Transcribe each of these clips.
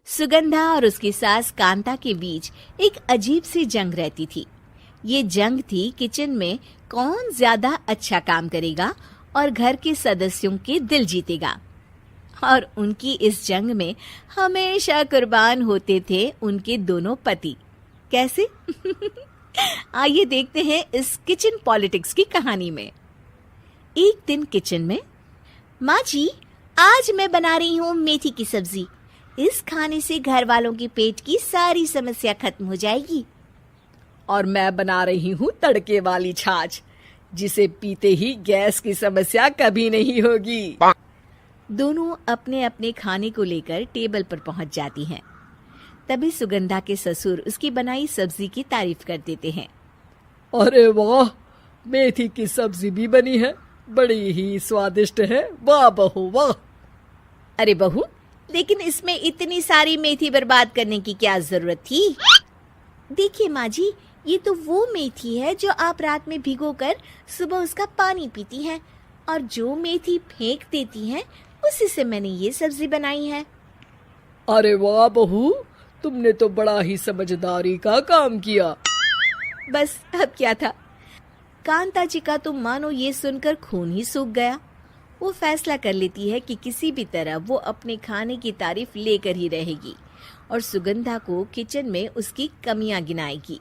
सुगंधा और उसकी सास कांता के बीच एक अजीब सी जंग रहती थी। ये जंग थी किचन में कौन ज्यादा अच्छा काम करेगा और घर के सदस्यों के दिल जीतेगा। और उनकी इस जंग में हमेशा कुर्बान होते थे उनके दोनों पति। कैसे? आइए देखते हैं इस किचन पॉलिटिक्स की कहानी में। एक दिन किचन में, माँ जी, आज मैं बना रही हूँ मेथी की सब्जी। इस खाने से घर वालों के पेट की सारी समस्या खत्म हो जाएगी। और मैं बना रही हूँ तड़के वाली छाछ, जिसे पीते ही गैस की समस्या कभी नहीं होगी। दोनों अपने अपने खाने को लेकर टेबल पर पहुंच जाती हैं। तभी सुगंधा के ससुर उसकी बनाई सब्जी की तारीफ कर देते हैं। अरे वाह, मेथी की सब्जी भी बनी है, बड़ी ही स्वादिष्ट है। वाह बहू वाह। अरे बहू, लेकिन इसमें इतनी सारी मेथी बर्बाद करने की क्या जरूरत थी? देखिए माँ जी, ये तो वो मेथी है जो आप रात में भिगोकर सुबह उसका पानी पीती हैं, और जो मेथी फेंक देती हैं उसी से मैंने ये सब्जी बनाई है। अरे वाह बहू, तुमने तो बड़ा ही समझदारी का काम किया। बस अब क्या था, कांता जी का तो मानो ये सुनकर खून ही सूख गया। वो फैसला कर लेती है कि किसी भी तरह वो अपने खाने की तारीफ लेकर ही रहेगी और सुगंधा को किचन में उसकी कमियां गिनाएगी।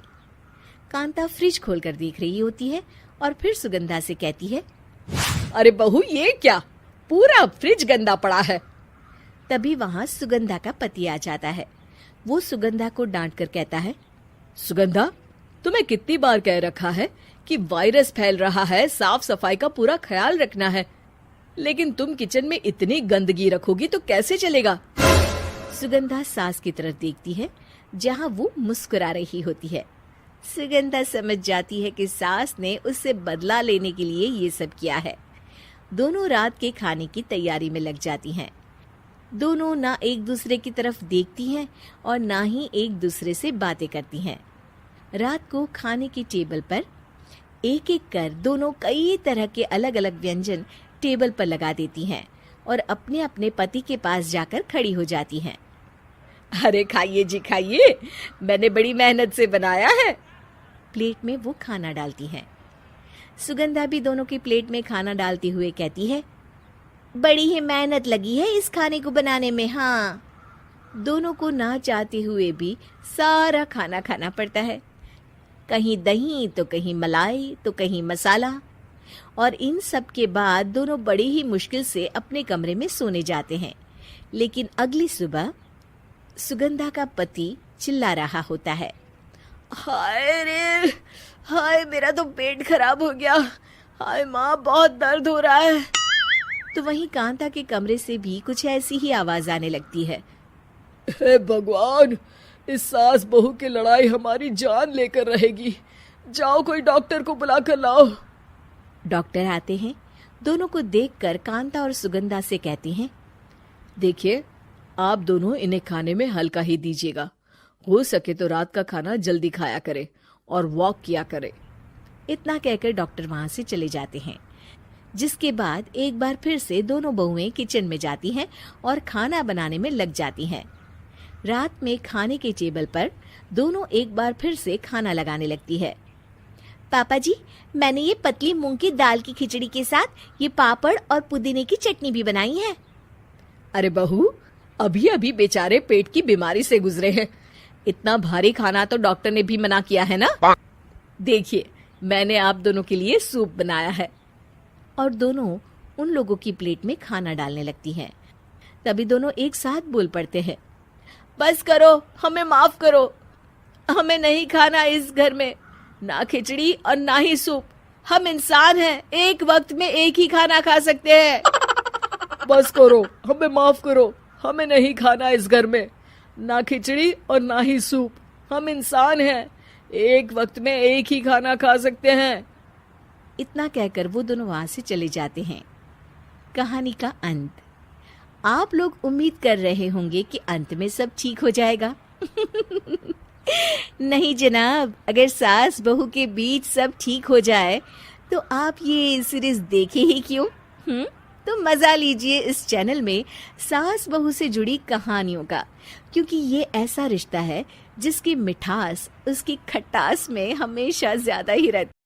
कांता फ्रिज खोलकर देख रही होती है और फिर सुगंधा से कहती है, अरे बहू, ये क्या, पूरा फ्रिज गंदा पड़ा है। तभी वहां सुगंधा का पति आ जाता है। वो सुगंधा को डांट कर कहता है, सुगंधा, तुम्हें कितनी बार कह रखा है कि वायरस फैल रहा है, साफ सफाई का पूरा ख्याल रखना है, लेकिन तुम किचन में इतनी गंदगी रखोगी तो कैसे चलेगा। सुगंधा सास की तरफ देखती है जहां वो मुस्कुरा रही होती है। सुगंधा समझ जाती है कि सास ने उससे बदला लेने के लिए ये सब किया है। दोनों रात के खाने की तैयारी में लग जाती हैं। दोनों ना एक दूसरे की तरफ देखती हैं और ना ही एक दूसरे से बातें करती हैं। रात को खाने की टेबल पर एक एक कर दोनों कई तरह के अलग अलग व्यंजन टेबल पर लगा देती हैं और अपने अपने पति के पास जाकर खड़ी हो जाती हैं। अरे खाइए जी खाइए, मैंने बड़ी मेहनत से बनाया है। प्लेट में वो खाना डालती हैं। सुगंधा भी दोनों की प्लेट में खाना डालते हुए कहती है, बड़ी ही मेहनत लगी है इस खाने को बनाने में। हाँ, दोनों को ना चाहते हुए भी सारा खाना खाना पड़ता है। कहीं दही तो कहीं मलाई तो कहीं मसाला। और इन सब के बाद दोनों बड़ी ही मुश्किल से अपने कमरे में सोने जाते हैं। लेकिन अगली सुबह सुगंधा का पति चिल्ला रहा होता है, हाय रे, हाय मेरा तो पेट खराब हो गया। हाय माँ, बहुत दर्द हो रहा है। तो वहीं कांता के कमरे से भी कुछ ऐसी ही आवाज आने लगती है। हे भगवान, इस सास बहू की लड़ाई हमारी जान लेकर रहेगी। जाओ कोई डॉक्टर को बुला कर लाओ। डॉक्टर आते हैं। दोनों को देखकर कांता और सुगंधा से कहते हैं, देखिए, आप दोनों इन्हें खाने में हल्का ही दीजिएगा। हो सके तो रात का खाना जल्दी खाया करे और वॉक किया करे। इतना कहकर डॉक्टर वहां से चले जाते हैं। जिसके बाद एक बार फिर से दोनों बहुएं किचन में जाती हैं और खाना बनाने में लग जाती हैं। रात में खाने के टेबल पर दोनों एक बार फिर से खाना लगाने लगती है। पापा जी, मैंने ये पतली मूंग की दाल की खिचड़ी के साथ ये पापड़ और पुदीने की चटनी भी बनाई है। अरे बहू, अभी अभी बेचारे पेट की बीमारी से गुजरे हैं। इतना भारी खाना तो डॉक्टर ने भी मना किया है ना। देखिए, मैंने आप दोनों के लिए सूप बनाया है। और दोनों उन लोगों की प्लेट में खाना डालने लगती हैं। तभी दोनों एक साथ बोल पड़ते हैं, बस करो, हमें माफ करो। हमें नहीं खाना इस घर में, ना खिचड़ी और ना ही सूप। हम इंसान हैं, एक वक्त में एक ही खाना खा सकते हैं। बस करो, हमें माफ करो। हमें नहीं खाना इस घर में, ना खिचड़ी और ना ही सूप। हम इंसान हैं, एक वक्त में एक ही खाना खा सकते हैं। इतना कहकर वो दोनों वहां से चले जाते हैं। कहानी का अंत। आप लोग उम्मीद कर रहे होंगे कि अंत में सब ठीक हो जाएगा। नहीं जनाब, अगर सास बहू के बीच सब ठीक हो जाए तो आप ये सीरीज देखे ही क्यों? तो मजा लीजिए इस चैनल में सास बहू से जुड़ी कहानियों का, क्योंकि ये ऐसा रिश्ता है जिसकी मिठास उसकी खटास में हमेशा ज्यादा ही रहती